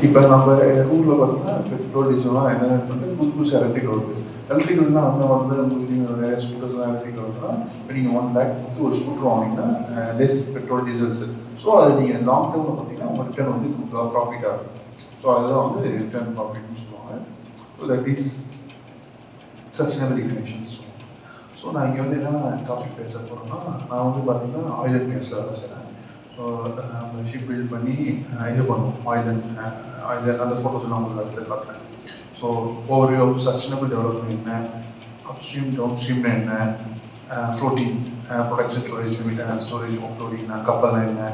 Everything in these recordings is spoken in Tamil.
இப்போ நம்ம ஊரில் பார்த்தீங்கன்னா பெட்ரோல் டீசல்லாம் என்ன பண்ணிட்டு புதுசு எலக்ட்ரிக் வருது. எலக்ட்ரிக்கல்னா வந்து உங்களுக்கு நிறைய ஸ்கூட்டர்ஸ்லாம் எலக்ட்ரிக் வருதுன்னா இப்போ நீங்கள் 1 lakh கொடுத்து ஒரு ஸ்கூட்டர் வாங்கினீங்கன்னா லெஸ் பெட்ரோல் டீசல்ஸ். ஸோ அது நீங்கள் லாங் டேர்மில் பார்த்தீங்கன்னா உங்கள் ரிட்டர்ன் வந்து ப்ராஃபிட் ஆகும். ஸோ அதுதான் வந்து ரிட்டர்ன் ப்ராஃபிட்னு சொல்லுவாங்க. So that is sustainability connections. So நான் இங்கே வந்து என்ன டாபிக் பேச போகிறேன்னா, நான் வந்து பார்த்தீங்கன்னா ஆயில் அண்ட் கேஸ் வேலை செய்கிறேன். ஸோ நம்ம ஷிப் பில்ட் பண்ணி இது பண்ணுவோம். ஆயில் அந்த ஃபோட்டோஸ் நான் உங்களுக்கு எடுத்து காட்டுறேன். ஸோ ஓவர் சஸ்டைனபிள் டெவலப்மெண்ட் என்ன, அப்ஸ்ட்ரீம் டவுன் ஸ்ட்ரீம்னா என்ன, ஃப்ளோட்டிங் ப்ரொடக்ஷன் ஸ்டோரேஜ் ஃப்ளோட்டிங்னா கப்பல் என்ன,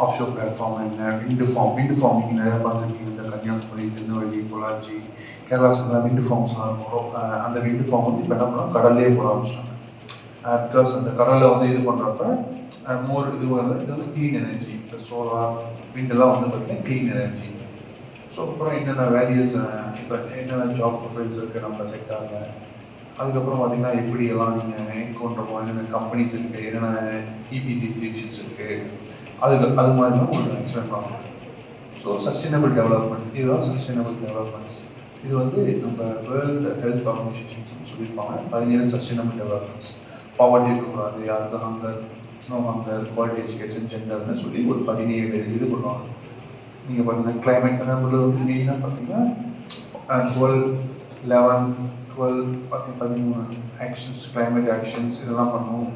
ஆஃப்ஷோர் பிளாட்ஃபார்ம் என்ன, விண்டு ஃபார்மிங் நிறையா பார்த்துருக்கீங்க. இந்த கன்னியாகுமரி, திருநெல்வேலி, பொள்ளாச்சி, கேரளா சைட்லாம் விண்டு ஃபார்ம்ஸ்லாம் இருக்கும். அந்த விண்டு ஃபார்ம் வந்து இப்போ என்ன பண்ணால் கடல்லே போட ஆரம்பிச்சிட்டாங்க. பிகாஸ் அந்த கடலில் வந்து இது பண்ணுறப்ப மோர் இது வந்து க்ளீன் எனர்ஜி. இப்போ சோலார் விண்டெல்லாம் வந்து பார்த்தீங்கன்னா க்ளீன் எனர்ஜி. ஸோ அப்புறம் என்னென்ன வேல்யூஸ், இப்போ என்னென்ன ஜாப் ப்ரொஃபைல்ஸ் இருக்குது நம்ம செக்டாரில், அதுக்கப்புறம் பார்த்தீங்கன்னா எப்படியெல்லாம் நீங்கள் என்கவுண்டர் போகணும், என்னென்ன கம்பெனிஸ் இருக்குது, என்னென்ன இபிசி டிவிஷன்ஸ் இருக்குது, அது மாதிரிலாம் உங்களுக்கு எக்ஸ்பிளைன் பண்ணுவோம். ஸோ சஸ்டைனபிள் டெவலப்மெண்ட், இதுதான் சஸ்டைனபிள் டெவலப்மெண்ட்ஸ். இது வந்து நம்ம வேர்ல்டு ஹெல்த் ஆர்கனைசேஷன்ஸ் சொல்லியிருப்பாங்க 17 சஸ்டைனபிள் டெவலப்மெண்ட்ஸ். பாவர்ட்டி இருக்கக்கூடாது, யாருக்கு hunger, no hunger, quality education, ஜெண்டர்னு சொல்லி ஒரு 17 இது பண்ணுவாங்க. நீங்கள் பார்த்தீங்கன்னா கிளைமேட் நம்மள வந்து மெயினாக பார்த்தீங்கன்னா 12, 11, 12 13 ஆக்ஷன்ஸ், கிளைமேட் ஆக்ஷன்ஸ் இதெல்லாம் பண்ணுவோம்.